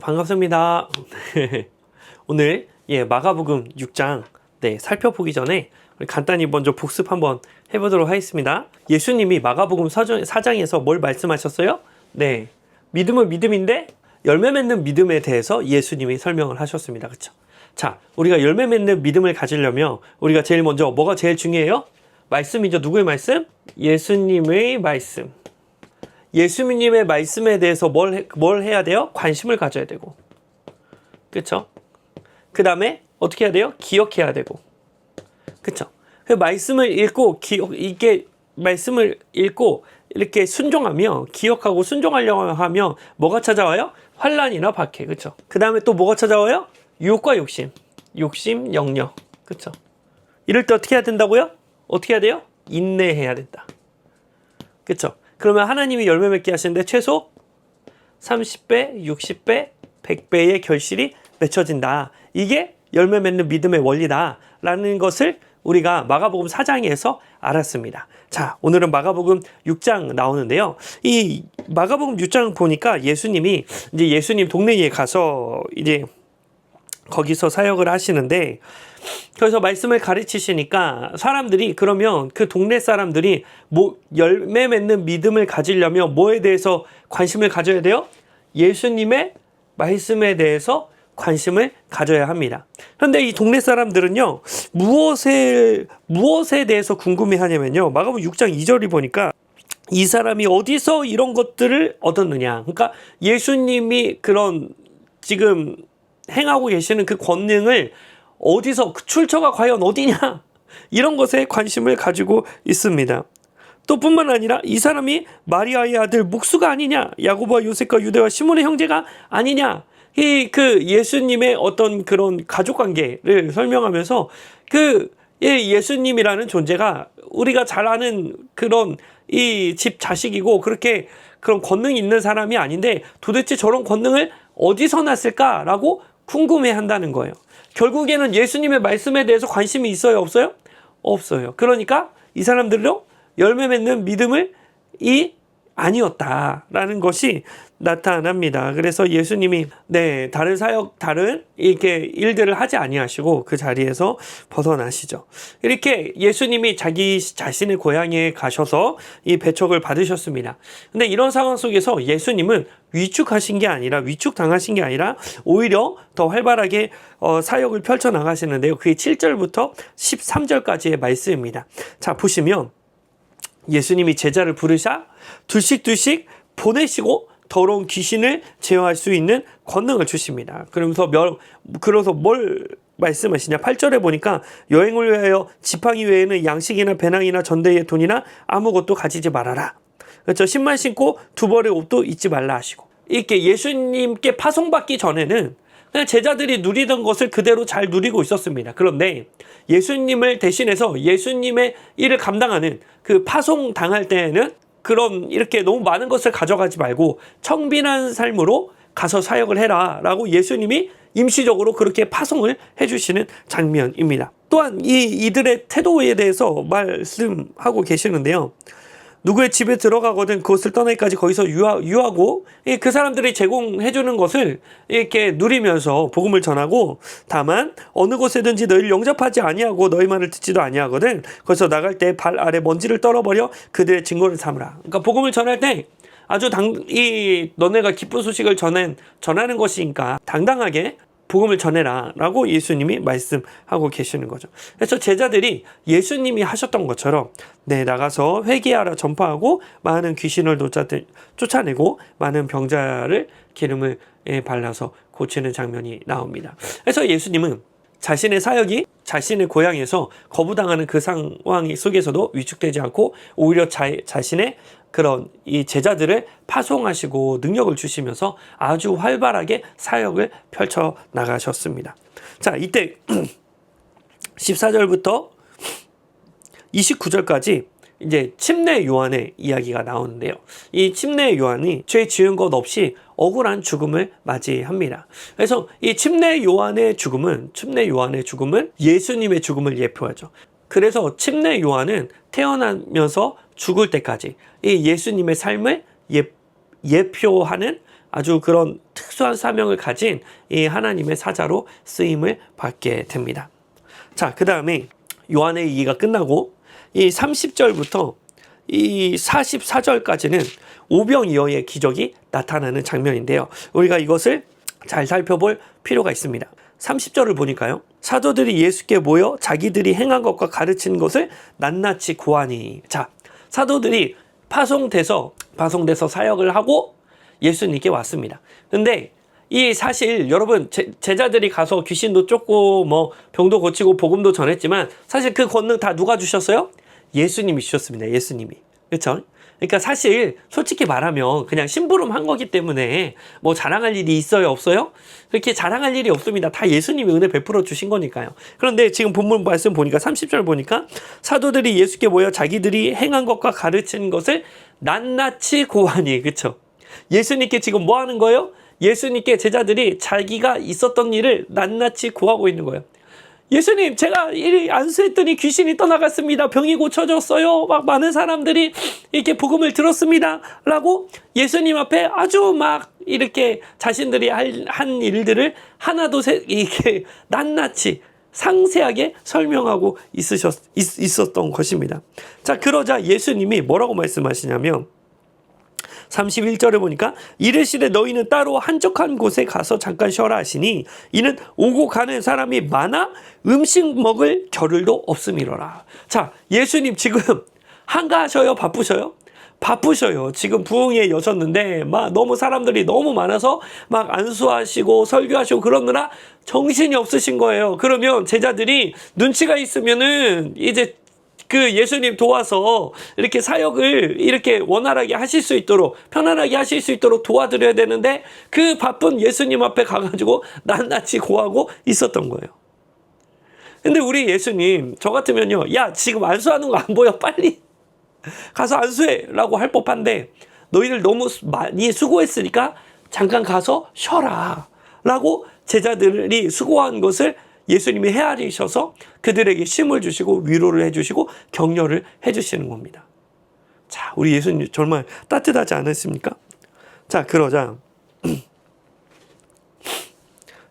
반갑습니다. 오늘 마가복음 6장 살펴보기 전에 우리 간단히 먼저 복습 한번 해보도록 하겠습니다. 예수님이 마가복음 4장에서 뭘 말씀하셨어요? 믿음은 믿음인데 열매 맺는 믿음에 대해서 예수님이 설명을 하셨습니다. 그렇죠? 자, 우리가 열매 맺는 믿음을 가지려면 우리가 제일 먼저 뭐가 제일 중요해요? 말씀이죠. 누구의 말씀? 예수님의 말씀. 예수님의 말씀에 대해서 뭘 해야 돼요? 관심을 가져야 되고. 그쵸? 그 다음에 어떻게 해야 돼요? 기억해야 되고. 그쵸? 그 말씀을 읽고, 말씀을 읽고, 이렇게 순종하며, 기억하고 순종하려고 하면 뭐가 찾아와요? 환난이나 박해. 그쵸? 그 다음에 또 뭐가 찾아와요? 유혹과 욕심. 욕심, 영역. 그쵸? 이럴 때 어떻게 해야 된다고요? 어떻게 해야 돼요? 인내해야 된다. 그쵸? 그러면 하나님이 열매 맺게 하시는데 최소 30배, 60배, 100배의 결실이 맺혀진다. 이게 열매 맺는 믿음의 원리다. 라는 것을 우리가 마가복음 4장에서 알았습니다. 자, 오늘은 마가복음 6장 나오는데요. 이 마가복음 6장 보니까 예수님 동네에 가서 이제 거기서 사역을 하시는데 그래서 말씀을 가르치시니까 사람들이 그러면 그 동네 사람들이 열매 맺는 믿음을 가지려면 뭐에 대해서 관심을 가져야 돼요? 예수님의 말씀에 대해서 관심을 가져야 합니다. 그런데 이 동네 사람들은요, 무엇에 대해서 궁금해 하냐면요, 마가복음 6장 2절이 보니까 이 사람이 어디서 이런 것들을 얻었느냐. 그러니까 예수님이 그런 지금 행하고 계시는 그 권능을 어디서, 그 출처가 과연 어디냐, 이런 것에 관심을 가지고 있습니다. 또 뿐만 아니라 이 사람이 마리아의 아들 목수가 아니냐, 야고보와 요셉과 유대와 시몬의 형제가 아니냐, 그 예수님의 어떤 그런 가족관계를 설명하면서 예수님이라는 존재가 우리가 잘 아는 그런 이 집 자식이고 그렇게 그런 권능이 있는 사람이 아닌데 도대체 저런 권능을 어디서 났을까라고 궁금해 한다는 거예요. 결국에는 예수님의 말씀에 대해서 관심이 있어요? 없어요? 없어요. 그러니까 이 사람들은 열매 맺는 믿음을 아니었다라는 것이 나타납니다. 그래서 예수님이 다른 이렇게 일들을 하지 아니하시고 그 자리에서 벗어나시죠. 이렇게 예수님이 자기 자신의 고향에 가셔서 이 배척을 받으셨습니다. 근데 이런 상황 속에서 예수님은 위축당하신 게 아니라 오히려 더 활발하게 사역을 펼쳐 나가시는데요. 그게 7절부터 13절까지의 말씀입니다. 자, 보시면 예수님이 제자를 부르사 둘씩 보내시고 더러운 귀신을 제어할 수 있는 권능을 주십니다. 그러면서 뭘 말씀하시냐? 8절에 보니까 여행을 위하여 지팡이 외에는 양식이나 배낭이나 전대의 돈이나 아무것도 가지지 말아라. 그렇죠? 신만 신고 두 벌의 옷도 잊지 말라 하시고, 이렇게 예수님께 파송받기 전에는 그냥 제자들이 누리던 것을 그대로 잘 누리고 있었습니다. 그런데 예수님을 대신해서 예수님의 일을 감당하는 그 파송 당할 때에는 이렇게 너무 많은 것을 가져가지 말고 청빈한 삶으로 가서 사역을 해라 라고 예수님이 임시적으로 그렇게 파송을 해주시는 장면입니다. 또한 이들의 태도에 대해서 말씀하고 계시는데요. 누구의 집에 들어가거든 그것을 떠나기까지 거기서 유하고 그 사람들이 제공해주는 것을 이렇게 누리면서 복음을 전하고, 다만 어느 곳에든지 너희를 영접하지 아니하고 너희 말을 듣지도 아니하거든 거기서 나갈 때 발 아래 먼지를 떨어버려 그들의 증거를 삼으라. 그러니까 복음을 전할 때 아주 너네가 기쁜 소식을 전하는 것이니까 당당하게 복음을 전해라 라고 예수님이 말씀하고 계시는 거죠. 그래서 제자들이 예수님이 하셨던 것처럼 나가서 회개하라 전파하고 많은 귀신을 쫓아내고 많은 병자를 기름을 발라서 고치는 장면이 나옵니다. 그래서 예수님은 자신의 사역이 자신의 고향에서 거부당하는 그 상황 속에서도 위축되지 않고 오히려 자신의 그런 이 제자들을 파송하시고 능력을 주시면서 아주 활발하게 사역을 펼쳐 나가셨습니다. 자, 이때 14절부터 29절까지 이제 침례 요한의 이야기가 나오는데요. 이 침례 요한이 죄 지은 것 없이 억울한 죽음을 맞이합니다. 그래서 이 침례 요한의 죽음은 예수님의 죽음을 예표하죠. 그래서 침례 요한은 태어나면서 죽을 때까지 이 예수님의 삶을 예표하는 아주 그런 특수한 사명을 가진 이 하나님의 사자로 쓰임을 받게 됩니다. 자, 그 다음에 요한의 이기가 끝나고 이 30절부터 이 44절까지는 오병이어의 기적이 나타나는 장면인데요. 우리가 이것을 잘 살펴볼 필요가 있습니다. 30절을 보니까요. 사도들이 예수께 모여 자기들이 행한 것과 가르친 것을 낱낱이 고하니. 자, 사도들이 파송돼서 사역을 하고 예수님께 왔습니다. 근데 이 사실 여러분 제자들이 가서 귀신도 쫓고 뭐 병도 고치고 복음도 전했지만 사실 그 권능 다 누가 주셨어요? 예수님이 주셨습니다. 예수님이. 그렇죠? 그러니까 사실 솔직히 말하면 그냥 심부름한 거기 때문에 뭐 자랑할 일이 있어요, 없어요? 그렇게 자랑할 일이 없습니다. 다 예수님이 은혜 베풀어 주신 거니까요. 그런데 지금 본문 말씀 보니까 30절 보니까 사도들이 예수께 모여 자기들이 행한 것과 가르친 것을 낱낱이 고하니. 그렇죠? 예수님께 지금 뭐 하는 거예요? 예수님께 제자들이 자기가 있었던 일을 낱낱이 고하고 있는 거예요. 예수님, 제가 이 안수했더니 귀신이 떠나갔습니다. 병이 고쳐졌어요. 막 많은 사람들이 이렇게 복음을 들었습니다. 라고 예수님 앞에 아주 막 이렇게 자신들이 한 일들을 하나도 이렇게 낱낱이 상세하게 설명하고 있었던 것입니다. 자, 그러자 예수님이 뭐라고 말씀하시냐면 31절에 보니까 이르시되 너희는 따로 한적한 곳에 가서 잠깐 쉬어라 하시니 이는 오고 가는 사람이 많아 음식 먹을 겨를도 없음이로라. 자, 예수님 지금 한가하셔요? 바쁘셔요? 바쁘셔요. 지금 부흥에 여셨는데 막 너무 사람들이 너무 많아서 막 안수하시고 설교하시고 그러느라 정신이 없으신 거예요. 그러면 제자들이 눈치가 있으면은 이제 그 예수님 도와서 이렇게 사역을 이렇게 원활하게 하실 수 있도록 편안하게 하실 수 있도록 도와드려야 되는데 그 바쁜 예수님 앞에 가가지고 낱낱이 고하고 있었던 거예요. 근데 우리 예수님 저 같으면요, 야 지금 안수하는 거 안 보여? 빨리 가서 안수해 라고 할 법한데 너희들 너무 많이 수고했으니까 잠깐 가서 쉬어라 라고 제자들이 수고한 것을 예수님이 헤아리셔서 그들에게 힘을 주시고 위로를 해주시고 격려를 해주시는 겁니다. 자, 우리 예수님 정말 따뜻하지 않으십니까? 자, 그러자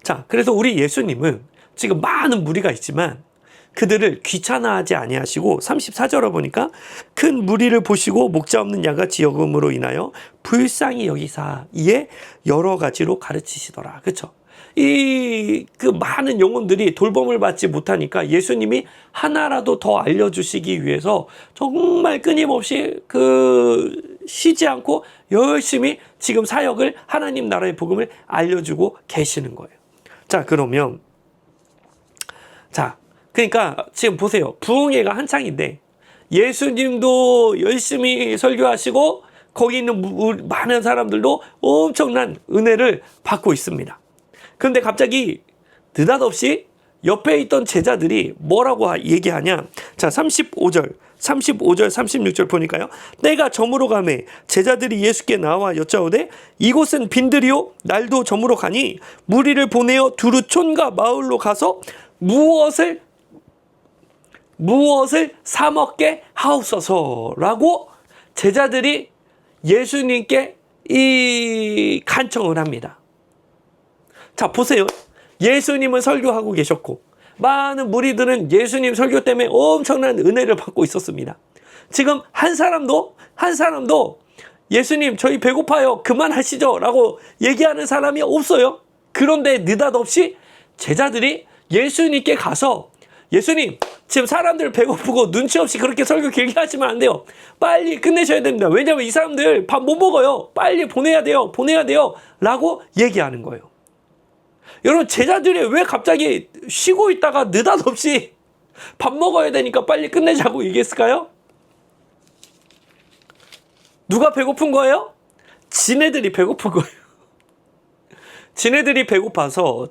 자, 그래서 우리 예수님은 지금 많은 무리가 있지만 그들을 귀찮아하지 아니하시고 34절을 보니까 큰 무리를 보시고 목자 없는 양같이 여김으로 인하여 불쌍히 여기사 이에 여러 가지로 가르치시더라. 그렇죠? 그 많은 영혼들이 돌봄을 받지 못하니까 예수님이 하나라도 더 알려주시기 위해서 정말 끊임없이 쉬지 않고 열심히 지금 사역을 하나님 나라의 복음을 알려주고 계시는 거예요. 자, 그러면 그러니까 지금 보세요. 부흥회가 한창인데 예수님도 열심히 설교하시고 거기 있는 많은 사람들도 엄청난 은혜를 받고 있습니다. 그런데 갑자기 느닷없이 옆에 있던 제자들이 뭐라고 얘기하냐. 자, 35절 36절 보니까요. 때가 저물어 가매 제자들이 예수께 나와 여짜오되 이곳은 빈들이요 날도 저물어 가니 무리를 보내어 두루 촌과 마을로 가서 무엇을 사 먹게 하옵소서라고 제자들이 예수님께 이 간청을 합니다. 자, 보세요. 예수님은 설교하고 계셨고 많은 무리들은 예수님 설교 때문에 엄청난 은혜를 받고 있었습니다. 지금 한 사람도 예수님 저희 배고파요 그만하시죠 라고 얘기하는 사람이 없어요. 그런데 느닷없이 제자들이 예수님께 가서 예수님 지금 사람들 배고프고 눈치 없이 그렇게 설교 길게 하시면 안 돼요. 빨리 끝내셔야 됩니다. 왜냐하면 이 사람들 밥 못 먹어요. 빨리 보내야 돼요 라고 얘기하는 거예요. 여러분 제자들이 왜 갑자기 쉬고 있다가 느닷없이 밥 먹어야 되니까 빨리 끝내자고 얘기했을까요? 누가 배고픈 거예요? 지네들이 배고픈 거예요. 지네들이 배고파서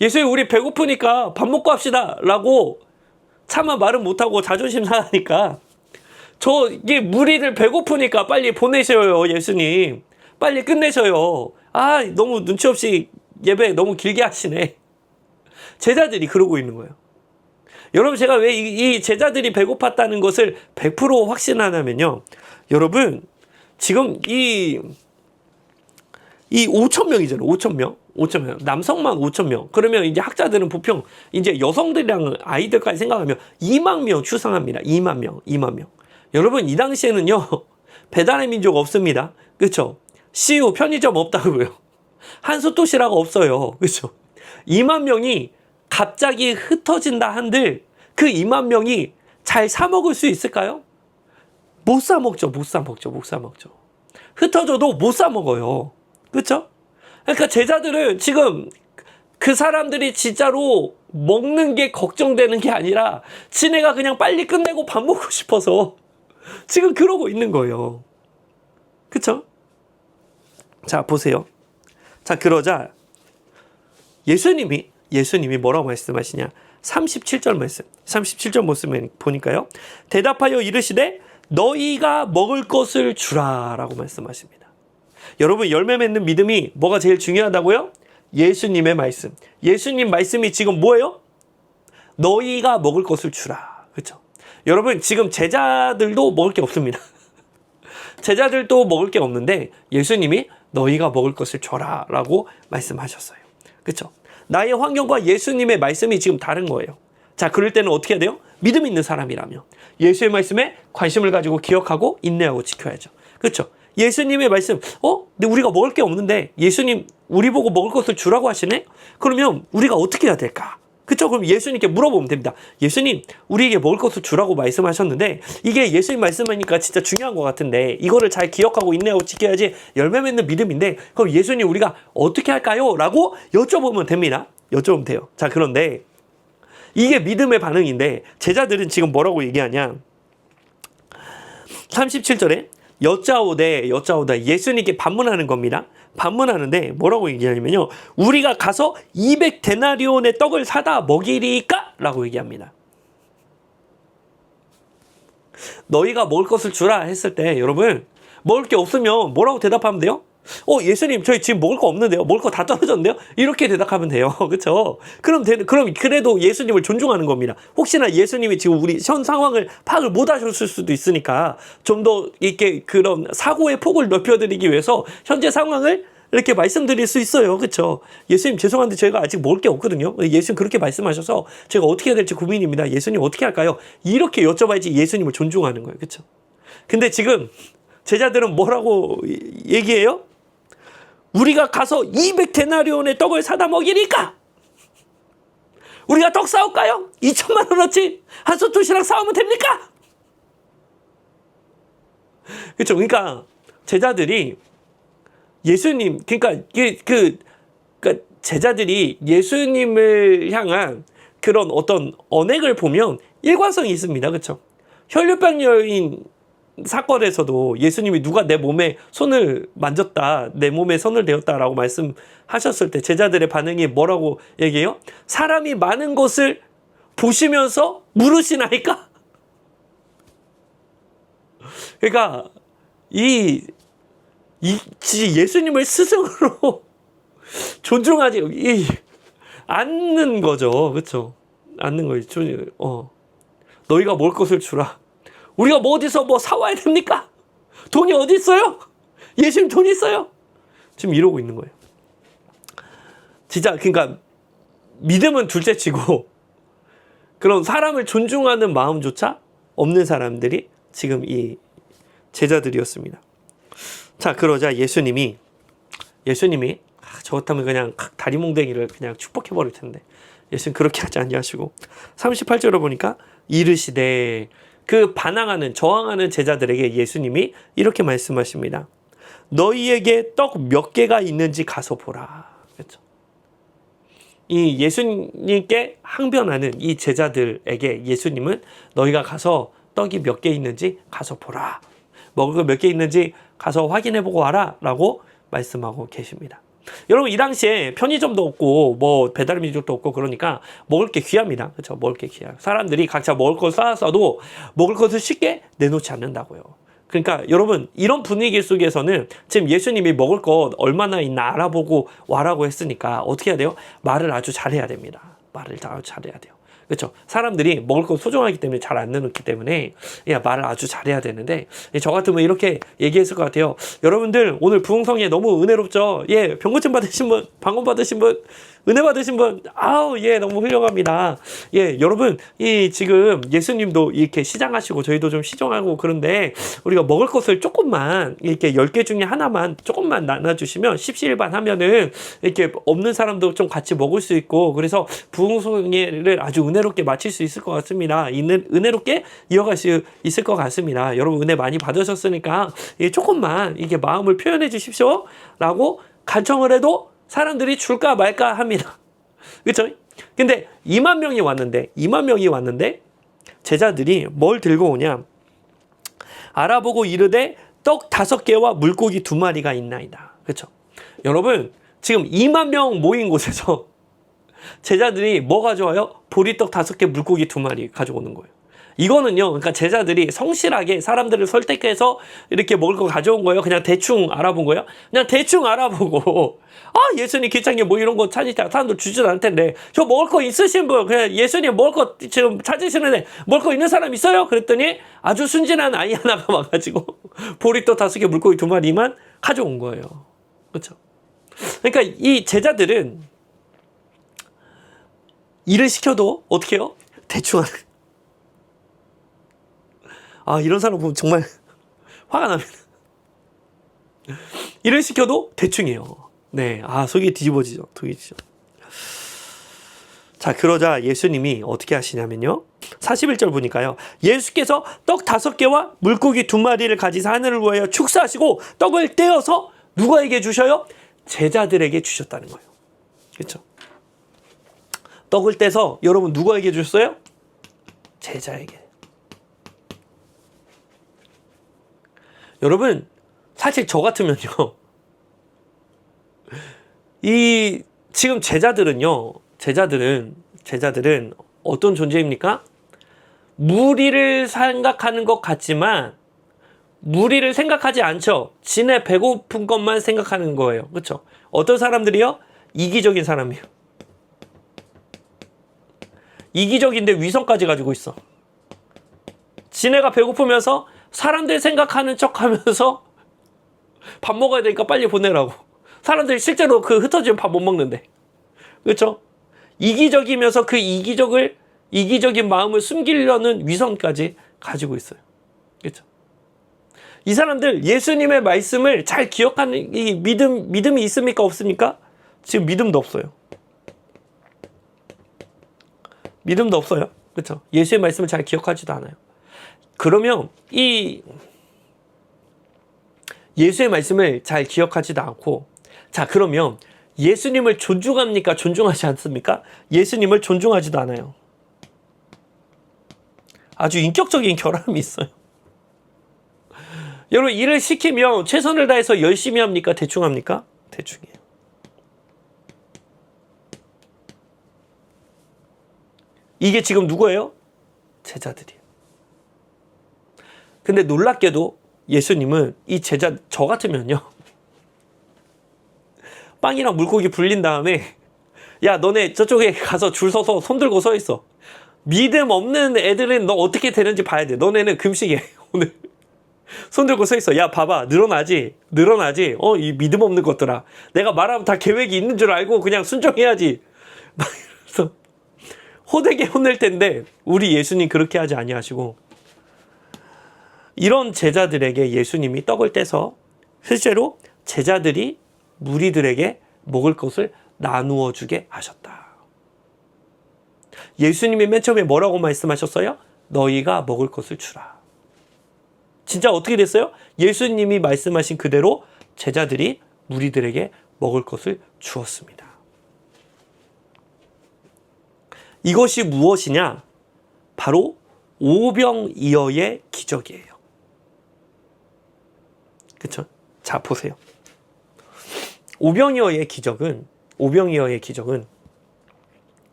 예수님 우리 배고프니까 밥 먹고 합시다 라고 차마 말은 못하고 자존심 상하니까 이게 무리들 배고프니까 빨리 보내셔요 예수님. 빨리 끝내셔요. 너무 눈치 없이 예배 너무 길게 하시네. 제자들이 그러고 있는 거예요. 여러분 제가 왜 이 제자들이 배고팠다는 것을 100% 확신하냐면요. 여러분 지금 이 5천 명이잖아요. 5천 명. 5천 명. 남성만 5천 명. 그러면 이제 학자들은 보통 이제 여성들이랑 아이들까지 생각하면 2만 명 추상합니다. 2만 명. 2만 명. 여러분, 이 당시에는요. 배달의 민족 없습니다. 그렇죠? CU 편의점 없다고요. 한솥도시락 없어요. 그렇죠? 2만 명이 갑자기 흩어진다 한들 그 2만 명이 잘 사 먹을 수 있을까요? 못 사 먹죠. 못 사 먹죠. 못 사 먹죠. 흩어져도 못 사 먹어요. 그렇죠? 그러니까 제자들은 지금 그 사람들이 진짜로 먹는 게 걱정되는 게 아니라 지네가 그냥 빨리 끝내고 밥 먹고 싶어서 지금 그러고 있는 거예요. 그렇죠? 자, 보세요. 자, 그러자 예수님이 뭐라고 말씀하시냐? 37절 말씀. 37절 말씀 보니까요. 대답하여 이르시되 너희가 먹을 것을 주라라고 말씀하십니다. 여러분, 열매 맺는 믿음이 뭐가 제일 중요하다고요? 예수님의 말씀. 예수님 말씀이 지금 뭐예요? 너희가 먹을 것을 주라. 그렇죠? 여러분, 지금 제자들도 먹을 게 없습니다. 제자들도 먹을 게 없는데 예수님이 너희가 먹을 것을 줘라 라고 말씀하셨어요. 그렇죠? 나의 환경과 예수님의 말씀이 지금 다른 거예요. 자, 그럴 때는 어떻게 해야 돼요? 믿음 있는 사람이라면 예수의 말씀에 관심을 가지고 기억하고 인내하고 지켜야죠. 그렇죠? 예수님의 말씀, 근데 우리가 먹을 게 없는데 예수님 우리 보고 먹을 것을 주라고 하시네? 그러면 우리가 어떻게 해야 될까? 그쵸? 그럼 예수님께 물어보면 됩니다. 예수님, 우리에게 먹을 것을 주라고 말씀하셨는데 이게 예수님 말씀하니까 진짜 중요한 것 같은데 이거를 잘 기억하고 인내하고 지켜야지 열매 맺는 믿음인데 그럼 예수님 우리가 어떻게 할까요? 라고 여쭤보면 됩니다. 여쭤보면 돼요. 자, 그런데 이게 믿음의 반응인데 제자들은 지금 뭐라고 얘기하냐? 37절에 여짜오되 예수님께 반문하는 겁니다. 반문하는데 뭐라고 얘기하냐면요. 우리가 가서 200데나리온의 떡을 사다 먹이리까? 라고 얘기합니다. 너희가 먹을 것을 주라 했을 때 여러분 먹을 게 없으면 뭐라고 대답하면 돼요? 예수님 저희 지금 먹을 거 없는데요. 먹을 거 다 떨어졌는데요. 이렇게 대답하면 돼요. 그렇죠? 그럼 그래도 예수님을 존중하는 겁니다. 혹시나 예수님이 지금 우리 현 상황을 파악을 못 하셨을 수도 있으니까 좀 더 이렇게 그런 사고의 폭을 넓혀드리기 위해서 현재 상황을 이렇게 말씀드릴 수 있어요. 그렇죠? 예수님 죄송한데 저희가 아직 먹을 게 없거든요. 예수님 그렇게 말씀하셔서 제가 어떻게 해야 될지 고민입니다. 예수님 어떻게 할까요? 이렇게 여쭤봐야지 예수님을 존중하는 거예요. 그렇죠? 근데 지금 제자들은 뭐라고 얘기해요? 우리가 가서 200데나리온의 떡을 사다 먹이니까 우리가 떡 사올까요? 2천만 원어치 한솥도시락 사오면 됩니까? 그렇죠? 그러니까 제자들이 예수님, 그러니까 제자들이 예수님을 향한 그런 어떤 언행을 보면 일관성이 있습니다. 그렇죠? 혈류병 여인 사건에서도 예수님이 누가 내 몸에 손을 만졌다, 내 몸에 손을 대었다라고 말씀하셨을 때 제자들의 반응이 뭐라고 얘기해요? 사람이 많은 것을 보시면서 물으시나이까? 그러니까 예수님을 스승으로 존중하지 않는 거죠. 그렇죠? 않는 거죠. 너희가 먹을 것을 주라. 우리가 뭐 어디서 뭐 사와야 됩니까? 돈이 어디 있어요? 예수님 돈 있어요? 지금 이러고 있는 거예요. 진짜 그러니까 믿음은 둘째치고 그런 사람을 존중하는 마음조차 없는 사람들이 지금 이 제자들이었습니다. 자, 그러자 예수님이 저 같으면 그냥 다리몽댕이를 그냥 축복해 버릴 텐데 예수님 그렇게 하지 아니하시고 38절을 보니까 이르시되 그 반항하는 저항하는 제자들에게 예수님이 이렇게 말씀하십니다. 너희에게 떡 몇 개가 있는지 가서 보라. 그렇죠? 이 예수님께 항변하는 이 제자들에게 예수님은 너희가 가서 떡이 몇 개 있는지 가서 보라. 먹을 거 몇 개 있는지 가서 확인해보고 와라 라고 말씀하고 계십니다. 여러분 이 당시에 편의점도 없고 뭐 배달 민족도 없고 그러니까 먹을 게 귀합니다. 그렇죠? 먹을 게 귀해요. 사람들이 각자 먹을 걸 쌓았어도 먹을 것을 쉽게 내놓지 않는다고요. 그러니까 여러분 이런 분위기 속에서는 지금 예수님이 먹을 것 얼마나 있나 알아보고 와라고 했으니까 어떻게 해야 돼요? 말을 아주 잘해야 됩니다. 말을 아주 잘해야 돼요. 그렇죠? 사람들이 먹을 거 소중하기 때문에 잘 안 나누기 때문에 말을 아주 잘해야 되는데, 저 같으면 이렇게 얘기했을 것 같아요. 여러분들 오늘 부흥성에 너무 은혜롭죠? 병고침 받으신 분, 방언 받으신 분, 은혜 받으신 분, 너무 훌륭합니다. 여러분, 지금 예수님도 이렇게 시장하시고 저희도 좀 시정하고 그런데 우리가 먹을 것을 조금만 이렇게 10개 중에 하나만 조금만 나눠주시면 십시일반 하면은 이렇게 없는 사람도 좀 같이 먹을 수 있고, 그래서 부흥성회를 아주 은혜롭게 마칠 수 있을 것 같습니다. 은혜롭게 이어갈 수 있을 것 같습니다. 여러분 은혜 많이 받으셨으니까 조금만 이게 마음을 표현해 주십시오 라고 간청을 해도 사람들이 줄까 말까 합니다. 그렇죠? 근데 2만 명이 왔는데 제자들이 뭘 들고 오냐? 알아보고 이르되 떡 5개와 물고기 2마리가 있나이다. 그렇죠? 여러분 지금 2만 명 모인 곳에서 제자들이 뭐 가져와요? 보리떡 5개, 물고기 2마리 가져오는 거예요. 이거는요, 그러니까 제자들이 성실하게 사람들을 설득해서 이렇게 먹을 거 가져온 거예요. 그냥 대충 알아본 거예요. 그냥 대충 알아보고, 예수님 귀찮게 뭐 이런 거 찾으니까 사람들 주지도 않을 텐데, 저 먹을 거 있으신 분, 그냥 예수님 먹을 거 지금 찾으시는데, 먹을 거 있는 사람 있어요? 그랬더니 아주 순진한 아이 하나가 와가지고, 보리떡 5개, 물고기 2마리만 가져온 거예요. 그렇죠? 그러니까 이 제자들은 일을 시켜도 어떻게 해요? 대충 하는. 이런 사람 보면 정말 화가 납니다. 일을 시켜도 대충이에요. 네. 속이 뒤집어지죠. 자, 그러자 예수님이 어떻게 하시냐면요. 41절 보니까요. 예수께서 떡 5개와 물고기 2마리를 가지사 하늘을 보여 축사하시고 떡을 떼어서 누구에게 주셔요? 제자들에게 주셨다는 거예요. 그렇죠? 떡을 떼서 여러분 누구에게 주셨어요? 제자에게. 여러분 사실 저 같으면요, 지금 제자들은 어떤 존재입니까? 무리를 생각하는 것 같지만 무리를 생각하지 않죠. 진의 배고픈 것만 생각하는 거예요. 그렇죠? 어떤 사람들이요? 이기적인 사람이에요. 이기적인데 위선까지 가지고 있어. 지네가 배고프면서 사람들 생각하는 척 하면서 밥 먹어야 되니까 빨리 보내라고. 사람들이 실제로 그 흩어지면 밥 못 먹는데. 그렇죠? 이기적이면서 그 이기적인 마음을 숨기려는 위선까지 가지고 있어요. 그렇죠? 이 사람들 예수님의 말씀을 잘 기억하는 이 믿음이 있습니까? 없습니까? 지금 믿음도 없어요. 믿음도 없어요. 그렇죠? 예수의 말씀을 잘 기억하지도 않아요. 그러면 이 예수의 말씀을 잘 기억하지도 않고, 자, 그러면 예수님을 존중합니까? 존중하지 않습니까? 예수님을 존중하지도 않아요. 아주 인격적인 결함이 있어요. 여러분, 일을 시키면 최선을 다해서 열심히 합니까? 대충 합니까? 대충이에요. 이게 지금 누구예요? 제자들이에요. 근데 놀랍게도 예수님은 이 제자, 저 같으면요, 빵이랑 물고기 불린 다음에, 야, 너네 저쪽에 가서 줄 서서 손 들고 서 있어. 믿음 없는 애들은 너 어떻게 되는지 봐야 돼. 너네는 금식해. 오늘 손 들고 서 있어. 야, 봐봐. 늘어나지. 이 믿음 없는 것들아. 내가 말하면 다 계획이 있는 줄 알고 그냥 순종해야지. 막 이러면서 호되게 혼낼 텐데, 우리 예수님 그렇게 하지 아니하시고, 이런 제자들에게 예수님이 떡을 떼서 실제로 제자들이 무리들에게 먹을 것을 나누어 주게 하셨다. 예수님이 맨 처음에 뭐라고 말씀하셨어요? 너희가 먹을 것을 주라. 진짜 어떻게 됐어요? 예수님이 말씀하신 그대로 제자들이 무리들에게 먹을 것을 주었습니다. 이것이 무엇이냐? 바로 오병이어의 기적이에요. 그렇죠? 자, 보세요. 오병이어의 기적은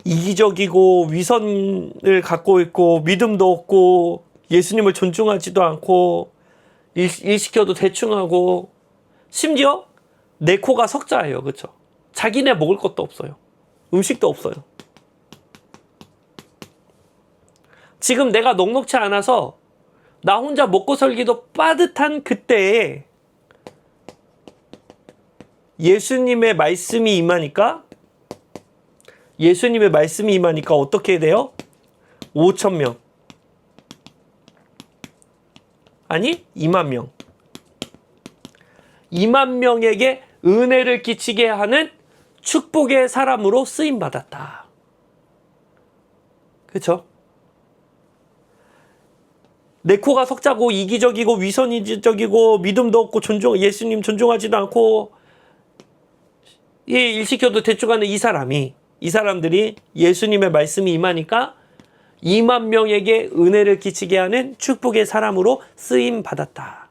이기적이고 위선을 갖고 있고 믿음도 없고 예수님을 존중하지도 않고 일 시켜도 대충 하고 심지어 내 코가 석자예요. 그렇죠? 자기네 먹을 것도 없어요. 음식도 없어요. 지금 내가 넉넉치 않아서 나 혼자 먹고 살기도 빠듯한 그때에 예수님의 말씀이 임하니까 어떻게 돼요? 5천 명. 아니 2만 명. 2만 명에게 은혜를 끼치게 하는 축복의 사람으로 쓰임받았다. 그렇죠? 내 코가 석자고 이기적이고 위선이적이고 믿음도 없고 예수님 존중하지도 않고 일 시켜도 대충 하는 이 사람들이 예수님의 말씀이 임하니까 2만 명에게 은혜를 끼치게 하는 축복의 사람으로 쓰임 받았다.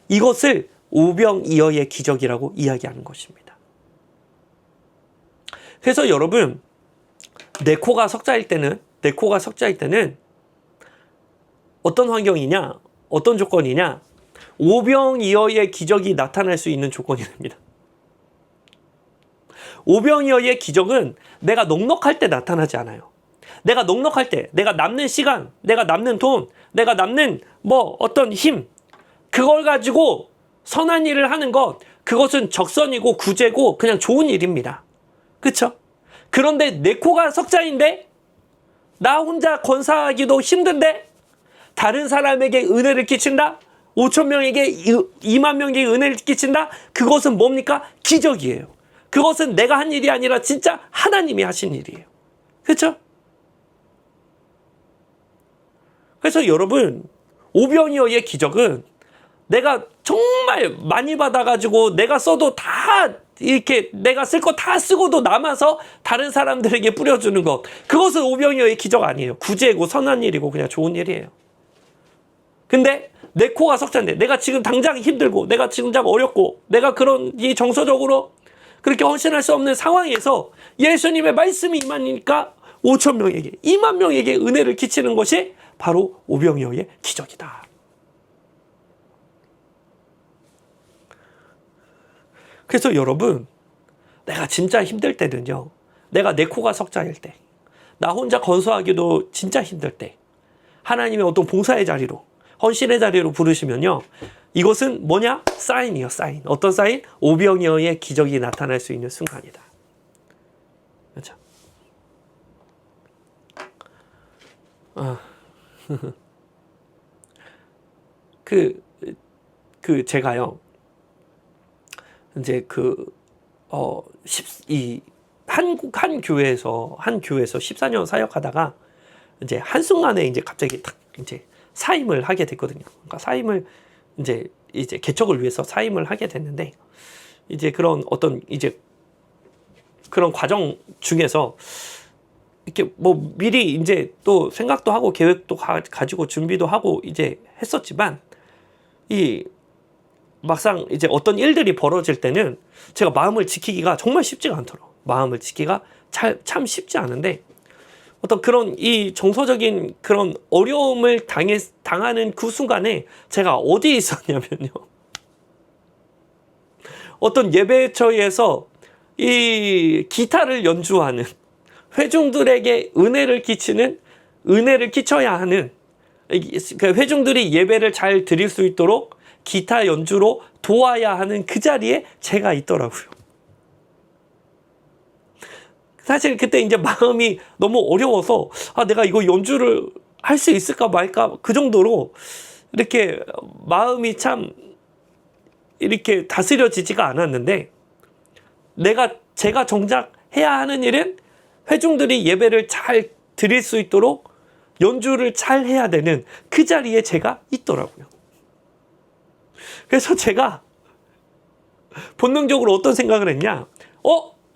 이것을 오병이어의 기적이라고 이야기하는 것입니다. 그래서 여러분, 내 코가 석자일 때는 어떤 환경이냐, 어떤 조건이냐, 오병이어의 기적이 나타날 수 있는 조건이 됩니다. 오병이어의 기적은 내가 넉넉할 때 나타나지 않아요. 내가 넉넉할 때, 내가 남는 시간, 내가 남는 돈, 내가 남는 어떤 힘, 그걸 가지고 선한 일을 하는 것, 그것은 적선이고 구제고 그냥 좋은 일입니다. 그쵸? 그런데 내 코가 석자인데 나 혼자 건사하기도 힘든데 다른 사람에게 은혜를 끼친다? 5천 명에게 2만 명에게 은혜를 끼친다? 그것은 뭡니까? 기적이에요. 그것은 내가 한 일이 아니라 진짜 하나님이 하신 일이에요. 그렇죠? 그래서 여러분, 오병이어의 기적은 내가 정말 많이 받아가지고 내가 써도 다 이렇게 내가 쓸 거 다 쓰고도 남아서 다른 사람들에게 뿌려주는 것, 그것은 오병이어의 기적 아니에요. 구제고 선한 일이고 그냥 좋은 일이에요. 근데 내 코가 석자인데 내가 지금 당장 힘들고 내가 지금 당장 어렵고 내가 그런 이 정서적으로 그렇게 헌신할 수 없는 상황에서 예수님의 말씀이 임하니까 5천 명에게 2만 명에게 은혜를 끼치는 것이 바로 오병이어의 기적이다. 그래서 여러분, 내가 진짜 힘들 때는요, 내가 내 코가 석자일 때, 나 혼자 건수하기도 진짜 힘들 때 하나님의 어떤 봉사의 자리로, 헌신의 자리로 부르시면요, 이것은 뭐냐? 사인이요, 사인. 어떤 사인? 오병이어의 기적이 나타날 수 있는 순간이다. 그렇죠? 제가요, 이제 한 교회에서 14년 사역하다가 이제 한순간에 이제 갑자기 딱 이제 사임을 하게 됐거든요. 그러니까 사임을 이제 개척을 위해서 사임을 하게 됐는데, 이제 그런 어떤 이제 그런 과정 중에서 이렇게 미리 이제 또 생각도 하고 계획도 가지고 준비도 하고 이제 했었지만, 막상 이제 어떤 일들이 벌어질 때는 제가 마음을 지키기가 정말 쉽지가 않더라고요. 마음을 지키기가 참 쉽지 않은데, 어떤 그런 이 정서적인 그런 어려움을 당하는 그 순간에 제가 어디에 있었냐면요, 어떤 예배처에서 이 기타를 연주하는 회중들에게 은혜를 끼쳐야 하는, 회중들이 예배를 잘 드릴 수 있도록 기타 연주로 도와야 하는 그 자리에 제가 있더라고요. 사실 그때 이제 마음이 너무 어려워서 내가 이거 연주를 할 수 있을까 말까 그 정도로 이렇게 마음이 참 이렇게 다스려지지가 않았는데, 제가 정작 해야 하는 일은 회중들이 예배를 잘 드릴 수 있도록 연주를 잘 해야 되는 그 자리에 제가 있더라고요. 그래서 제가 본능적으로 어떤 생각을 했냐,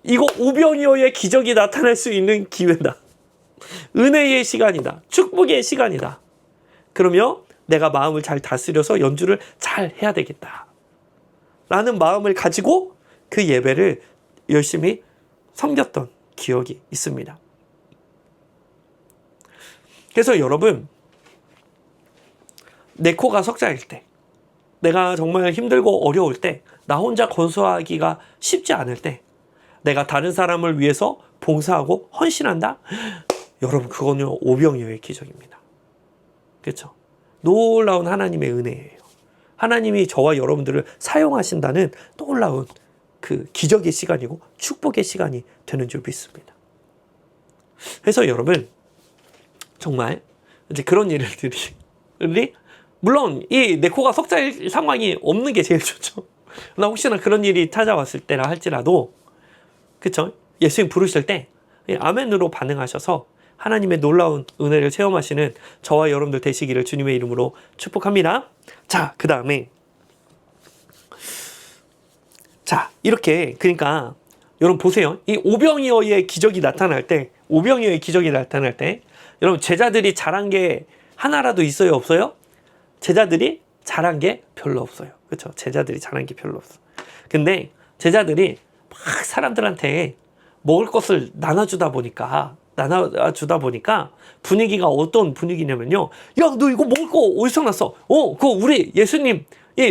이거 오병이어의 기적이 나타날 수 있는 기회다. 은혜의 시간이다. 축복의 시간이다. 그러면 내가 마음을 잘 다스려서 연주를 잘 해야 되겠다. 라는 마음을 가지고 그 예배를 열심히 섬겼던 기억이 있습니다. 그래서 여러분, 내 코가 석자일 때, 내가 정말 힘들고 어려울 때, 나 혼자 건수하기가 쉽지 않을 때, 내가 다른 사람을 위해서 봉사하고 헌신한다? 여러분, 그거는 오병이어의 기적입니다. 그렇죠? 놀라운 하나님의 은혜예요. 하나님이 저와 여러분들을 사용하신다는 놀라운 그 기적의 시간이고 축복의 시간이 되는 줄 믿습니다. 그래서 여러분, 정말 이제 그런 일들이, 물론 이 내 코가 석자일 상황이 없는 게 제일 좋죠. 나 혹시나 그런 일이 찾아왔을 때라 할지라도, 그쵸? 예수님 부르실 때 아멘으로 반응하셔서 하나님의 놀라운 은혜를 체험하시는 저와 여러분들 되시기를 주님의 이름으로 축복합니다. 자, 그 다음에, 자, 이렇게, 그러니까 여러분 보세요. 이 오병이어의 기적이 나타날 때, 여러분 제자들이 잘한 게 하나라도 있어요, 없어요? 제자들이 잘한 게 별로 없어요. 그렇죠? 제자들이 잘한 게 별로 없어. 근데 제자들이 막 사람들한테 먹을 것을 나눠주다 보니까 분위기가 어떤 분위기냐면요. 야, 너 이거 먹을 거 어디서 났어? 그거 우리 예수님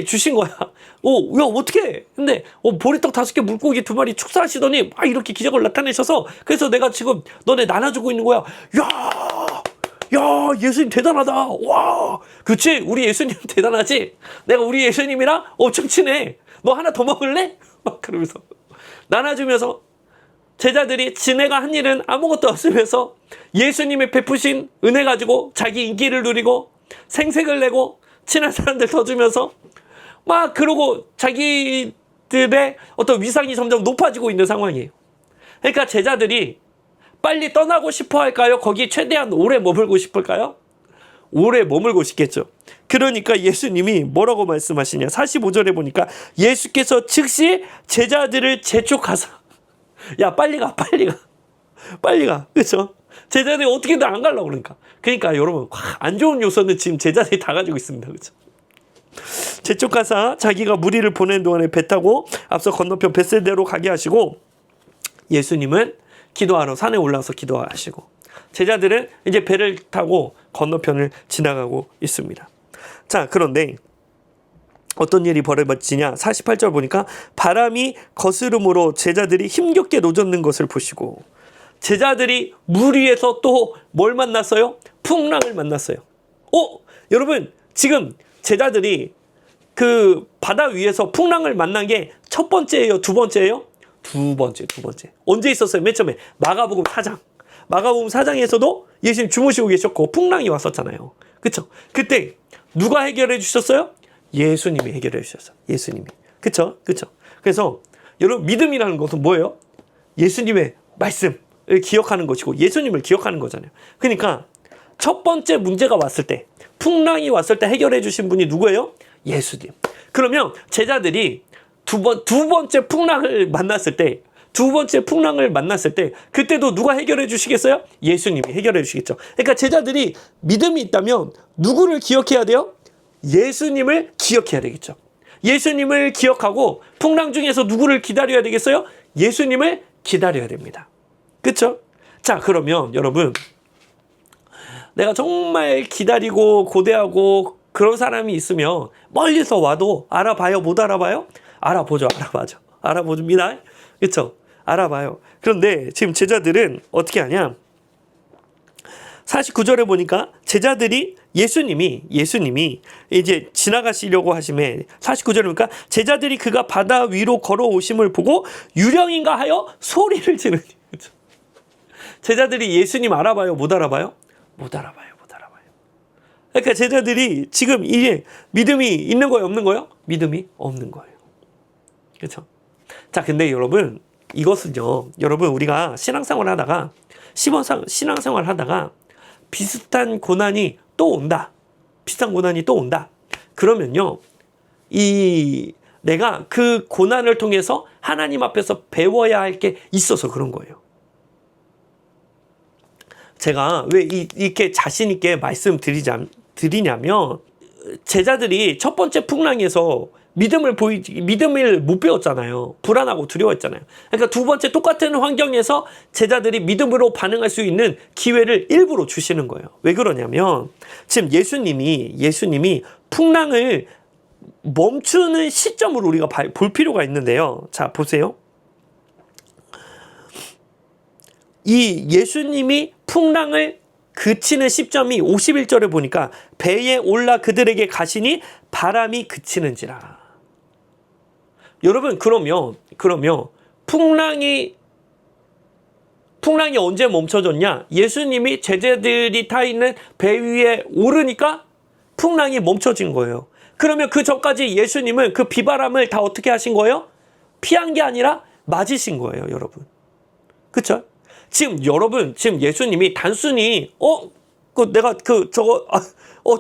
주신 거야. 야, 어떡해. 근데 보리떡 5개, 물고기 2마리 축사하시더니 막 이렇게 기적을 나타내셔서, 그래서 내가 지금 너네 나눠주고 있는 거야. 야, 예수님 대단하다. 와, 그치? 우리 예수님 대단하지? 내가 우리 예수님이랑 엄청 친해. 너 하나 더 먹을래? 막 그러면서 나눠주면서, 제자들이 지네가 한 일은 아무것도 없으면서 예수님의 베푸신 은혜 가지고 자기 인기를 누리고 생색을 내고 친한 사람들 더 주면서 막 그러고 자기들의 어떤 위상이 점점 높아지고 있는 상황이에요. 그러니까 제자들이 빨리 떠나고 싶어 할까요? 거기 최대한 오래 머물고 싶을까요? 오래 머물고 싶겠죠. 그러니까 예수님이 뭐라고 말씀하시냐. 45절에 보니까 예수께서 즉시 제자들을 재촉하사, 야, 빨리 가. 그렇죠? 제자들이 어떻게든 안 가려고 그러니까 여러분, 안 좋은 요소는 지금 제자들이 다 가지고 있습니다. 그렇죠? 재촉하사 자기가 무리를 보내는 동안에 배 타고 앞서 건너편 벳세다로 가게 하시고, 예수님은 기도하러 산에 올라가서 기도하시고, 제자들은 이제 배를 타고 건너편을 지나가고 있습니다. 자, 그런데 어떤 일이 벌어지냐. 48절 보니까 바람이 거스름으로 제자들이 힘겹게 노젓는 것을 보시고, 제자들이 물 위에서 또 뭘 만났어요? 풍랑을 만났어요. 여러분, 지금 제자들이 그 바다 위에서 풍랑을 만난 게 첫 번째예요, 두 번째예요? 두 번째. 언제 있었어요? 맨 처음에 마가복음 4장에서도 예수님 주무시고 계셨고 풍랑이 왔었잖아요. 그쵸? 그때 누가 해결해 주셨어요? 예수님이 해결해 주셨어요. 예수님이. 그쵸? 그래서 여러분, 믿음이라는 것은 뭐예요? 예수님의 말씀을 기억하는 것이고 예수님을 기억하는 거잖아요. 그러니까 첫 번째 문제가 왔을 때, 풍랑이 왔을 때 해결해 주신 분이 누구예요? 예수님. 그러면 제자들이 두 번째 풍랑을 만났을 때, 그때도 누가 해결해 주시겠어요? 예수님이 해결해 주시겠죠. 그러니까 제자들이 믿음이 있다면 누구를 기억해야 돼요? 예수님을 기억해야 되겠죠. 예수님을 기억하고 풍랑 중에서 누구를 기다려야 되겠어요? 예수님을 기다려야 됩니다. 그렇죠? 자, 그러면 여러분, 내가 정말 기다리고 고대하고 그런 사람이 있으면 멀리서 와도 알아봐요? 못 알아봐요? 알아보줍니다. 그렇죠? 알아봐요. 그런데 지금 제자들은 어떻게 하냐? 49절에 보니까 제자들이 예수님이 이제 지나가시려고 하심에, 49절에 보니까 제자들이 그가 바다 위로 걸어오심을 보고 유령인가 하여 소리를 지르니. 제자들이 예수님 알아봐요? 못 알아봐요? 못 알아봐요. 그러니까 제자들이 지금 이게 믿음이 있는 거예요, 없는 거예요? 믿음이 없는 거예요. 그렇죠? 자, 근데 여러분, 이것은요, 여러분, 우리가 신앙생활 하다가 비슷한 고난이 또 온다. 그러면요, 내가 그 고난을 통해서 하나님 앞에서 배워야 할 게 있어서 그런 거예요. 제가 왜 이렇게 자신 있게 말씀드리냐면, 제자들이 첫 번째 풍랑에서 믿음을 못 배웠잖아요. 불안하고 두려워했잖아요. 그러니까 두 번째 똑같은 환경에서 제자들이 믿음으로 반응할 수 있는 기회를 일부러 주시는 거예요. 왜 그러냐면, 지금 예수님이 풍랑을 멈추는 시점을 우리가 볼 필요가 있는데요. 자, 보세요. 이 예수님이 풍랑을 그치는 시점이 51절에 보니까 배에 올라 그들에게 가시니 바람이 그치는지라. 여러분, 그러면 풍랑이 언제 멈춰졌냐? 예수님이 제자들이 타 있는 배 위에 오르니까 풍랑이 멈춰진 거예요. 그러면 그 전까지 예수님은 그 비바람을 다 어떻게 하신 거예요? 피한 게 아니라 맞으신 거예요, 여러분. 그쵸? 지금 예수님이 단순히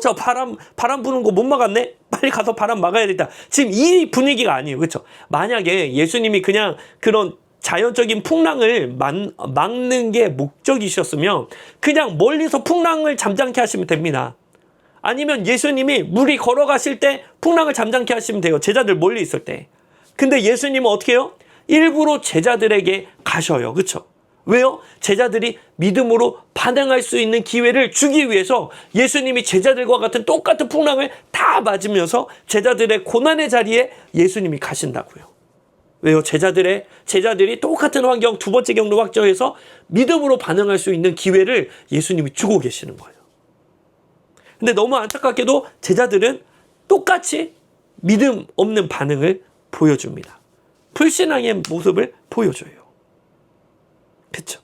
저 바람 부는 거 못 막았네? 빨리 가서 바람 막아야 겠다. 지금 이 분위기가 아니에요. 그렇죠? 만약에 예수님이 그냥 그런 자연적인 풍랑을 막는 게 목적이셨으면 그냥 멀리서 풍랑을 잠잠케 하시면 됩니다. 아니면 예수님이 물이 걸어가실 때 풍랑을 잠잠케 하시면 돼요. 제자들 멀리 있을 때. 근데 예수님은 어떻게 해요? 일부러 제자들에게 가셔요. 그렇죠? 왜요? 제자들이 믿음으로 반응할 수 있는 기회를 주기 위해서 예수님이 제자들과 같은 똑같은 풍랑을 다 맞으면서 제자들의 고난의 자리에 예수님이 가신다고요. 왜요? 제자들이 똑같은 환경, 두 번째 경로 확정해서 믿음으로 반응할 수 있는 기회를 예수님이 주고 계시는 거예요. 근데 너무 안타깝게도 제자들은 똑같이 믿음 없는 반응을 보여줍니다. 불신앙의 모습을 보여줘요. 그렇죠?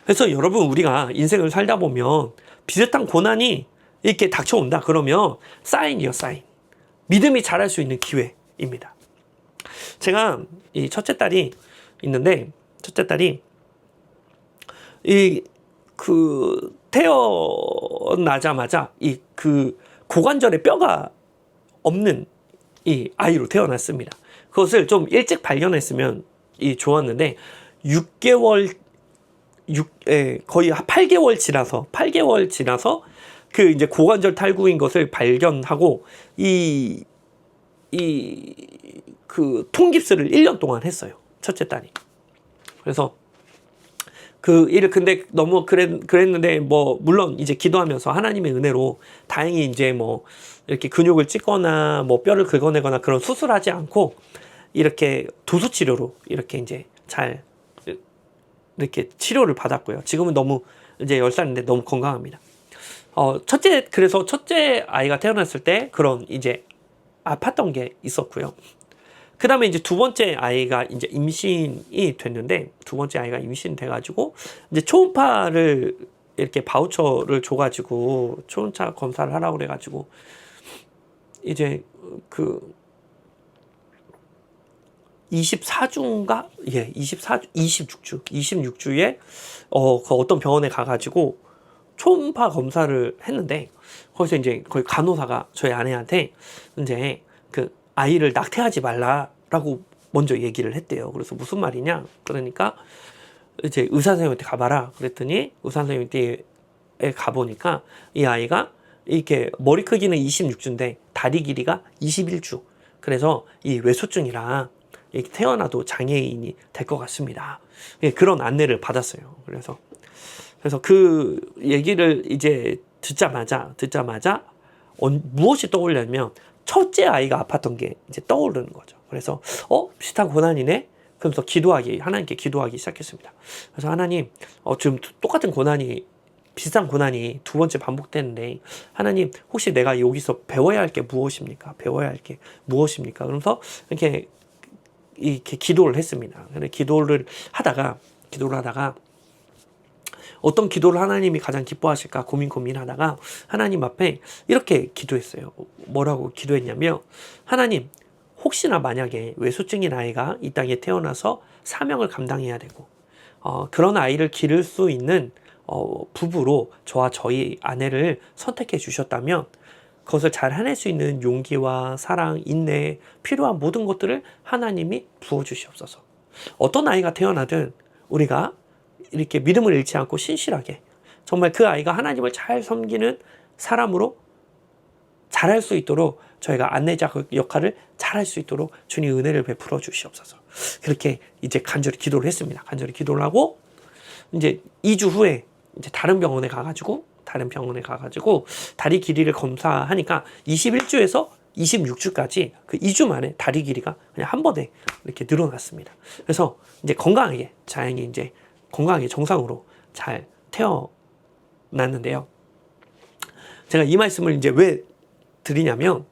그래서 여러분, 우리가 인생을 살다 보면 비슷한 고난이 이렇게 닥쳐온다 그러면 사인이요, 사인. 믿음이 자랄 수 있는 기회입니다. 제가 이 첫째 딸이 있는데, 첫째 딸이 태어나자마자 고관절에 뼈가 없는 이 아이로 태어났습니다. 그것을 좀 일찍 발견했으면 좋았는데, 거의 8개월 지나서 그 이제 고관절 탈구인 것을 발견하고 그 통깁스를 1년 동안 했어요. 첫째 딸이. 그래서 그 일을 근데 너무 그랬는데 물론 이제 기도하면서 하나님의 은혜로 다행히 이제 이렇게 근육을 찢거나 뼈를 긁어내거나 그런 수술하지 않고 이렇게 도수 치료로 이렇게 이제 잘 이렇게 치료를 받았고요. 지금은 너무 이제 10살인데 너무 건강합니다. 그래서 첫째 아이가 태어났을 때 그런 이제 아팠던 게 있었고요. 그 다음에 이제 두 번째 아이가 이제 임신이 됐는데, 두 번째 아이가 임신이 돼가지고, 이제 초음파를 이렇게 바우처를 줘가지고, 초음파 검사를 하라고 그래가지고, 이제 24주인가? 26주에, 어떤 병원에 가가지고, 초음파 검사를 했는데, 거기서 이제 거기 간호사가 저희 아내한테, 이제 아이를 낙태하지 말라라고 먼저 얘기를 했대요. 그래서 무슨 말이냐? 그러니까 이제 의사 선생님한테 가봐라. 그랬더니 의사 선생님한테 가보니까 이 아이가 이렇게 머리 크기는 26주인데 다리 길이가 21주. 그래서 이 외소증이라 이렇게 태어나도 장애인이 될 것 같습니다. 그런 안내를 받았어요. 그래서 그 얘기를 이제 듣자마자 무엇이 떠올렸냐면 첫째 아이가 아팠던 게 이제 떠오르는 거죠. 그래서 비슷한 고난이네? 그러면서 하나님께 기도하기 시작했습니다. 그래서 하나님, 지금 똑같은 비슷한 고난이 두 번째 반복되는데, 하나님, 혹시 내가 여기서 배워야 할 게 무엇입니까? 그러면서 이렇게 기도를 했습니다. 기도를 하다가 어떤 기도를 하나님이 가장 기뻐하실까 고민하다가 하나님 앞에 이렇게 기도했어요. 뭐라고 기도했냐면, 하나님, 혹시나 만약에 외소증인 아이가 이 땅에 태어나서 사명을 감당해야 되고 그런 아이를 기를 수 있는 부부로 저와 저희 아내를 선택해 주셨다면 그것을 잘 해낼 수 있는 용기와 사랑, 인내, 필요한 모든 것들을 하나님이 부어주시옵소서. 어떤 아이가 태어나든 우리가 이렇게 믿음을 잃지 않고 신실하게 정말 그 아이가 하나님을 잘 섬기는 사람으로 잘할 수 있도록 저희가 안내자 역할을 잘할 수 있도록 주님 은혜를 베풀어 주시옵소서. 그렇게 이제 간절히 기도를 했습니다. 간절히 기도를 하고 이제 2주 후에 이제 다른 병원에 가가지고 다리 길이를 검사하니까 21주에서 26주까지 그 2주 만에 다리 길이가 그냥 한 번에 이렇게 늘어났습니다. 그래서 이제 건강하게 자연이 이제 건강하게 정상으로 잘 태어났는데요. 제가 이 말씀을 이제 왜 드리냐면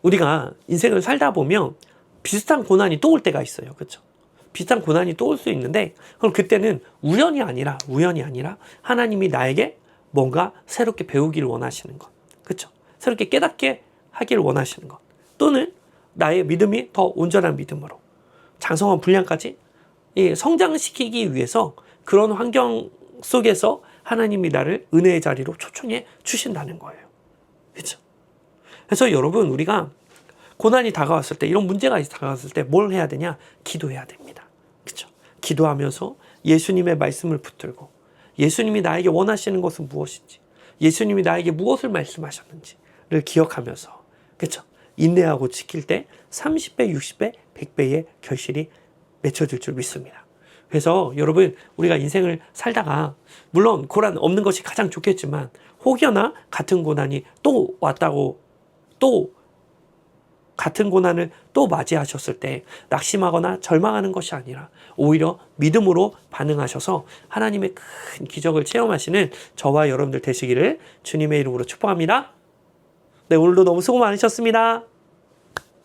우리가 인생을 살다 보면 비슷한 고난이 또 올 때가 있어요. 그렇죠? 비슷한 고난이 또 올 수 있는데 그럼 그때는 우연이 아니라 하나님이 나에게 뭔가 새롭게 배우기를 원하시는 것. 그렇죠? 새롭게 깨닫게 하기를 원하시는 것. 또는 나의 믿음이 더 온전한 믿음으로 장성한 분량까지 성장시키기 위해서 그런 환경 속에서 하나님이 나를 은혜의 자리로 초청해 주신다는 거예요. 그렇죠? 그래서 여러분 우리가 고난이 다가왔을 때 이런 문제가 다가왔을 때 뭘 해야 되냐? 기도해야 됩니다. 그렇죠? 기도하면서 예수님의 말씀을 붙들고 예수님이 나에게 원하시는 것은 무엇인지 예수님이 나에게 무엇을 말씀하셨는지를 기억하면서 그렇죠? 인내하고 지킬 때 30배, 60배, 100배의 결실이 맺혀질 줄 믿습니다. 그래서 여러분 우리가 인생을 살다가 물론 고난 없는 것이 가장 좋겠지만 혹여나 같은 고난이 또 왔다고 또 같은 고난을 또 맞이하셨을 때 낙심하거나 절망하는 것이 아니라 오히려 믿음으로 반응하셔서 하나님의 큰 기적을 체험하시는 저와 여러분들 되시기를 주님의 이름으로 축복합니다. 네, 오늘도 너무 수고 많으셨습니다.